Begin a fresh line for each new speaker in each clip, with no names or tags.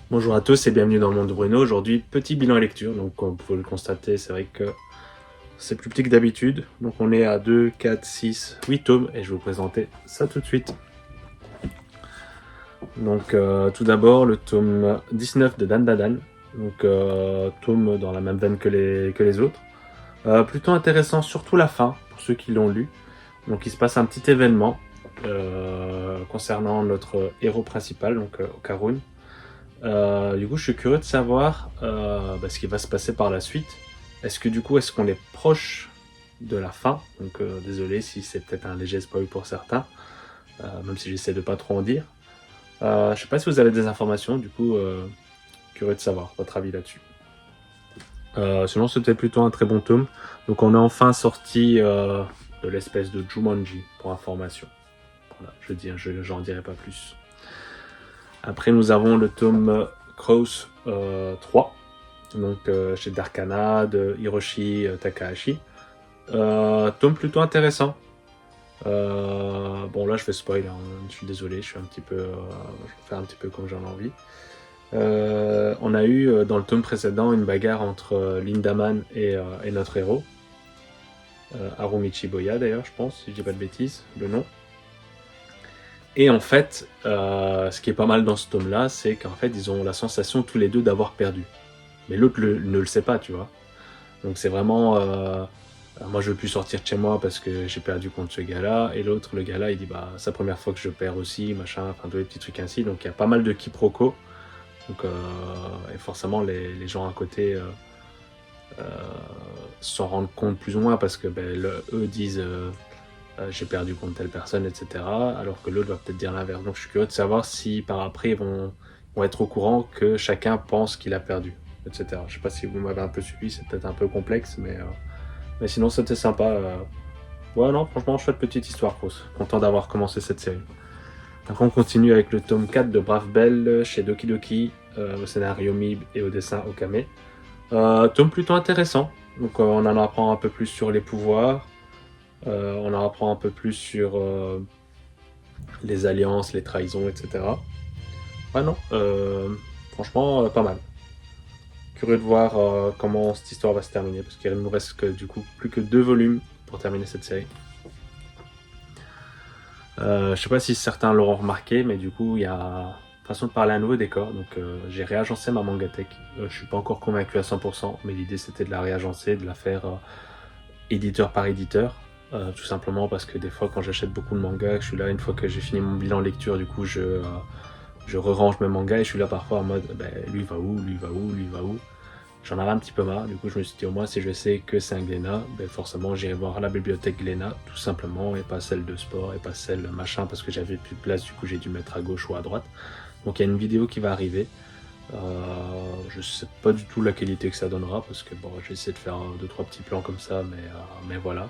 Bonjour à tous et bienvenue dans le monde de Bruno. Aujourd'hui, petit bilan lecture. Donc, comme vous pouvez le constater, c'est vrai que c'est plus petit que d'habitude. Donc, on est à 2, 4, 6, 8 tomes et je vais vous présenter ça tout de suite. Donc, tout d'abord, le tome 19 de Dan Dadan. Donc, tome dans la même veine que les autres. Plutôt intéressant, surtout la fin, pour ceux qui l'ont lu. Donc, il se passe un petit événement concernant notre héros principal, donc Okarun. Du coup, je suis curieux de savoir ce qui va se passer par la suite. Est-ce qu'on est proche de la fin? Donc, désolé si c'est peut-être un léger spoil pour certains, même si j'essaie de pas trop en dire. Je sais pas si vous avez des informations, du coup, curieux de savoir votre avis là-dessus. Sinon, c'était plutôt un très bon tome. Donc, on est enfin sorti de l'espèce de Jumanji, pour information. Voilà, j'en dirai pas plus. Après, nous avons le tome Cross 3, donc chez Darkana de Hiroshi Takahashi. Tome plutôt intéressant. Bon, là, je vais spoiler, hein. Je suis désolé, je vais faire un petit peu comme j'en ai envie. On a eu dans le tome précédent une bagarre entre Lindaman et notre héros. Harumichi Boya, d'ailleurs, je pense, si je dis pas de bêtises, le nom. Et en fait, ce qui est pas mal dans ce tome-là, c'est qu'en fait, ils ont la sensation tous les deux d'avoir perdu. Mais l'autre ne le sait pas, tu vois. Donc c'est vraiment... moi, je veux plus sortir de chez moi parce que j'ai perdu contre ce gars-là. Et l'autre, le gars-là, il dit, bah, c'est la première fois que je perds aussi, machin, enfin, tous les petits trucs ainsi. Donc il y a pas mal de quiproquos. Donc, et forcément, les gens à côté euh, s'en rendent compte plus ou moins parce que eux disent... j'ai perdu contre telle personne, etc. Alors que l'autre va peut-être dire l'inverse. Donc je suis curieux de savoir si par après vont être au courant que chacun pense qu'il a perdu, etc. Je sais pas si vous m'avez un peu suivi, c'est peut-être un peu complexe, mais sinon c'était sympa. Ouais, non, franchement, chouette petite histoire, Rose. Content d'avoir commencé cette série. Après, on continue avec le tome 4 de Brave Belle chez Doki Doki, au scénario Mib et au dessin Okame. Tome plutôt intéressant. Donc on en apprend un peu plus sur les pouvoirs. On en apprend un peu plus sur les alliances, les trahisons, etc. Ah non, franchement, pas mal. Curieux de voir comment cette histoire va se terminer, parce qu'il nous reste du coup plus que 2 volumes pour terminer cette série. Je sais pas si certains l'auront remarqué, mais du coup, il y a façon de parler à un nouveau décor. Donc, j'ai réagencé ma Mangatech. Je suis pas encore convaincu à 100%, mais l'idée c'était de la réagencer, de la faire éditeur par éditeur. Tout simplement parce que des fois, quand j'achète beaucoup de mangas, je suis là une fois que j'ai fini mon bilan lecture, du coup, je re-range mes mangas et je suis là parfois en mode lui va où, lui va où, lui va où. J'en avais un petit peu marre, du coup je me suis dit au moins si je sais que c'est un Glénat, forcément j'irai voir la bibliothèque Glénat tout simplement et pas celle de sport et pas celle machin parce que j'avais plus de place, du coup j'ai dû mettre à gauche ou à droite. Donc il y a une vidéo qui va arriver. Je sais pas du tout la qualité que ça donnera parce que bon j'ai essayé de faire 2-3 petits plans comme ça mais voilà.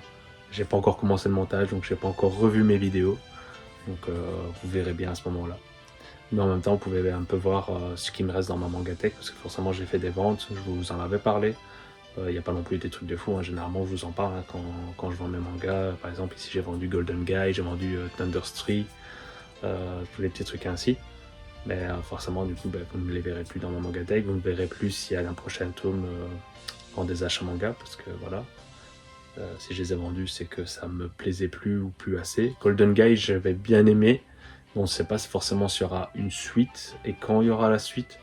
J'ai pas encore commencé le montage donc j'ai pas encore revu mes vidéos. Donc vous verrez bien à ce moment-là. Mais en même temps, vous pouvez un peu voir ce qui me reste dans ma Mangatech, parce que forcément j'ai fait des ventes, je vous en avais parlé. Il n'y a pas non plus des trucs de fou, hein. Généralement je vous en parle quand je vends mes mangas. Par exemple, ici j'ai vendu Golden Guy, j'ai vendu Thunderstreet, tous les petits trucs ainsi. Mais forcément, du coup, vous ne les verrez plus dans ma Mangatech, vous ne verrez plus s'il y a un prochain tome en des achats manga, parce que voilà. Si je les ai vendus, c'est que ça me plaisait plus ou plus assez. Golden Guy, j'avais bien aimé. On ne sait pas forcément s'il y aura une suite et quand il y aura la suite.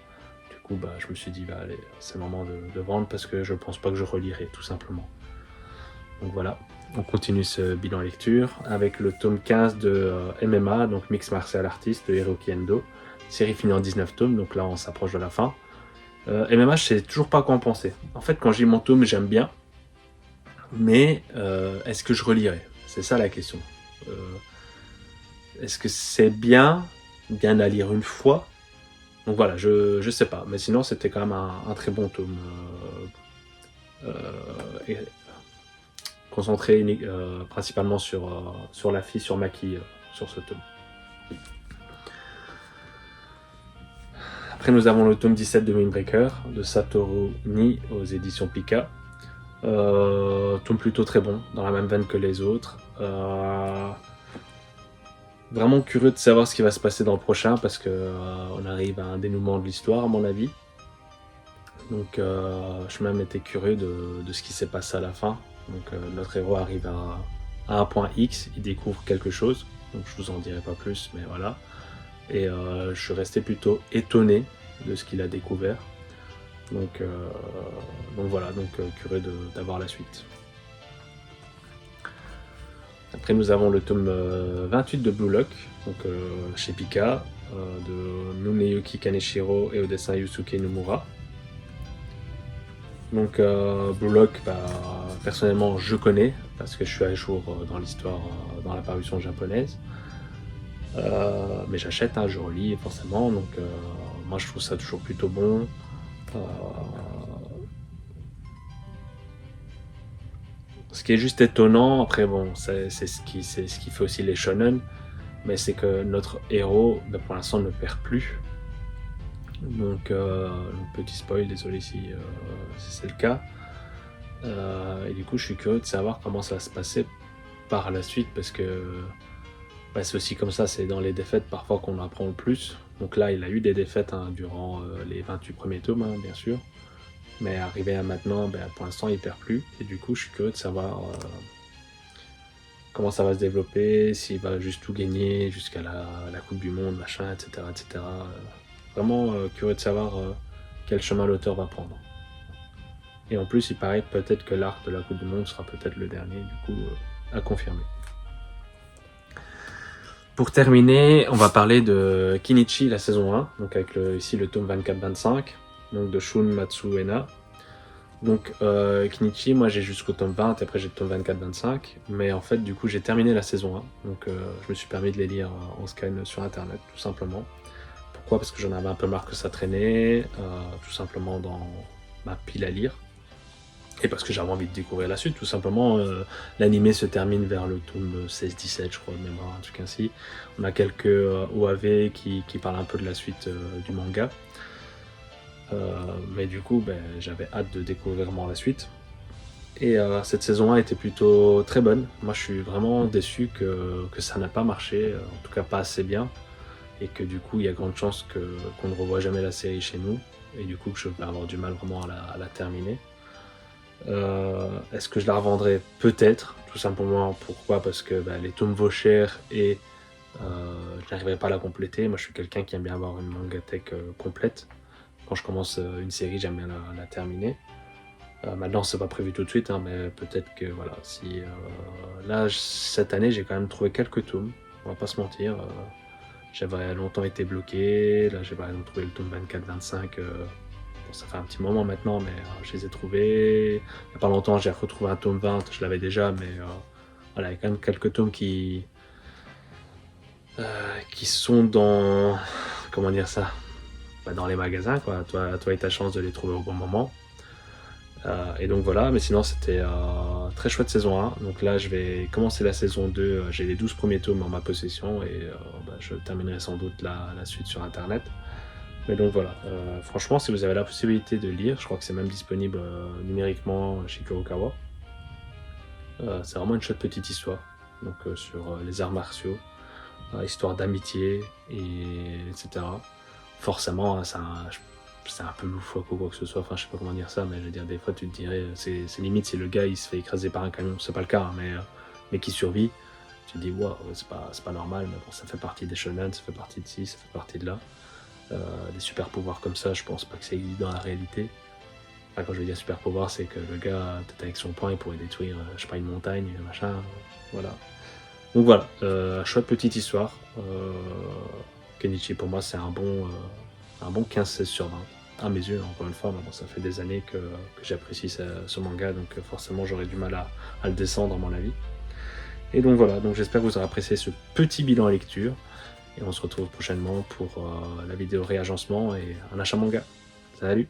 Du coup, je me suis dit, allez, c'est le moment de vendre parce que je pense pas que je relirai, tout simplement. Donc voilà, on continue ce bilan lecture avec le tome 15 de MMA, donc Mix Martial Artist de Hiroki Endo. Série finie en 19 tomes, donc là on s'approche de la fin. MMA, je sais toujours pas quoi en penser. En fait, quand j'ai mon tome, j'aime bien. Mais est-ce que je relirai? C'est ça la question. Euh, Est-ce que c'est bien à lire une fois? Donc voilà, je sais pas. Mais sinon, c'était quand même un très bon tome. Et concentré principalement sur la fille, sur Maki, sur ce tome. Après, nous avons le tome 17 de Windbreaker, de Satoru Ni aux éditions Pika. Tome plutôt très bon, dans la même veine que les autres. Vraiment curieux de savoir ce qui va se passer dans le prochain parce que on arrive à un dénouement de l'histoire à mon avis. Donc je même été curieux de ce qui s'est passé à la fin. Donc notre héros arrive à un point X, il découvre quelque chose. Donc je vous en dirai pas plus, mais voilà. Et je suis resté plutôt étonné de ce qu'il a découvert. Donc voilà, curieux d'avoir la suite. Après nous avons le tome 28 de Blue Lock, donc chez Pika, de Muneyuki Kaneshiro et au dessin Yusuke Nomura. Donc Blue Lock, personnellement je connais parce que je suis à jour dans l'histoire, dans la parution japonaise. Mais j'achète, je relis forcément, donc moi je trouve ça toujours plutôt bon. Ce qui est juste étonnant, après bon, c'est ce qui fait aussi les shonen, mais c'est que notre héros, pour l'instant, ne perd plus. Donc, petit spoil, désolé si c'est le cas. Et du coup, je suis curieux de savoir comment ça va se passer par la suite, parce que c'est aussi comme ça, c'est dans les défaites parfois qu'on apprend le plus. Donc là, il a eu des défaites durant les 28 premiers tomes, bien sûr. Mais arrivé à maintenant, pour l'instant, il perd plus. Et du coup, je suis curieux de savoir comment ça va se développer, s'il va juste tout gagner jusqu'à la Coupe du Monde, machin, etc. etc. Vraiment curieux de savoir quel chemin l'auteur va prendre. Et en plus, il paraît peut-être que l'arc de la Coupe du Monde sera peut-être le dernier, du coup, à confirmer. Pour terminer, on va parler de Kinichi, la saison 1, donc avec ici le tome 24-25. Donc de Shun Matsuena. Donc Kinichi, moi j'ai jusqu'au tome 20, et après j'ai le tome 24-25, mais en fait du coup j'ai terminé la saison 1, donc je me suis permis de les lire en scan sur internet, tout simplement. Pourquoi? Parce que j'en avais un peu marre que ça traînait, tout simplement dans ma pile à lire, et parce que j'avais envie de découvrir la suite, tout simplement. L'animé se termine vers le tome 16-17, je crois, de mémoire, un truc ainsi. On a quelques OAV qui parlent un peu de la suite du manga. Mais du coup, j'avais hâte de découvrir vraiment la suite. Et cette saison 1 était plutôt très bonne. Moi, je suis vraiment déçu que ça n'a pas marché, en tout cas pas assez bien. Et que du coup, il y a grande chance qu'on ne revoie jamais la série chez nous. Et du coup, que je vais avoir du mal vraiment à la terminer. Est-ce que je la revendrai? Peut-être, tout simplement. Pourquoi? Parce que les tomes vaut cher et je n'arriverai pas à la compléter. Moi, je suis quelqu'un qui aime bien avoir une mangatech complète. Quand je commence une série, j'aime bien la terminer. Maintenant, c'est pas prévu tout de suite, mais peut-être que voilà. Si là, cette année, j'ai quand même trouvé quelques tomes. On va pas se mentir. J'avais longtemps été bloqué. Là, j'ai par exemple trouvé le tome 24-25. Ça fait un petit moment maintenant, mais je les ai trouvés. Il n'y a pas longtemps, j'ai retrouvé un tome 20. Je l'avais déjà, mais voilà, il y a quand même quelques tomes qui sont dans, comment dire ça, dans les magasins, quoi. Toi et ta chance de les trouver au bon moment. Et donc voilà, mais sinon c'était très chouette saison 1. Donc là je vais commencer la saison 2, j'ai les 12 premiers tomes en ma possession et je terminerai sans doute la suite sur internet. Mais donc voilà, franchement si vous avez la possibilité de lire, je crois que c'est même disponible numériquement chez Kurokawa. C'est vraiment une chouette petite histoire, donc sur les arts martiaux, histoire d'amitié, etc. Forcément, c'est un peu loufoque ou quoi que ce soit, enfin je sais pas comment dire ça, mais je veux dire, des fois tu te dirais, c'est limite si le gars il se fait écraser par un camion, c'est pas le cas, mais qui survit, tu te dis waouh, c'est pas normal, mais bon, ça fait partie des shonen, ça fait partie de ci, ça fait partie de là. Des super pouvoirs comme ça, je pense pas que ça existe dans la réalité. Enfin, quand je veux dire super pouvoir, c'est que le gars, peut-être avec son poing, il pourrait détruire, je sais pas, une montagne, machin, voilà. Donc voilà, chouette petite histoire. Kenichi pour moi c'est un bon 15-16 sur 20. À mes yeux, encore une fois, bon, ça fait des années que j'apprécie ce manga, donc forcément j'aurais du mal à le descendre à mon avis. Et donc voilà, donc j'espère que vous aurez apprécié ce petit bilan à lecture. Et on se retrouve prochainement pour la vidéo réagencement et un achat manga. Salut!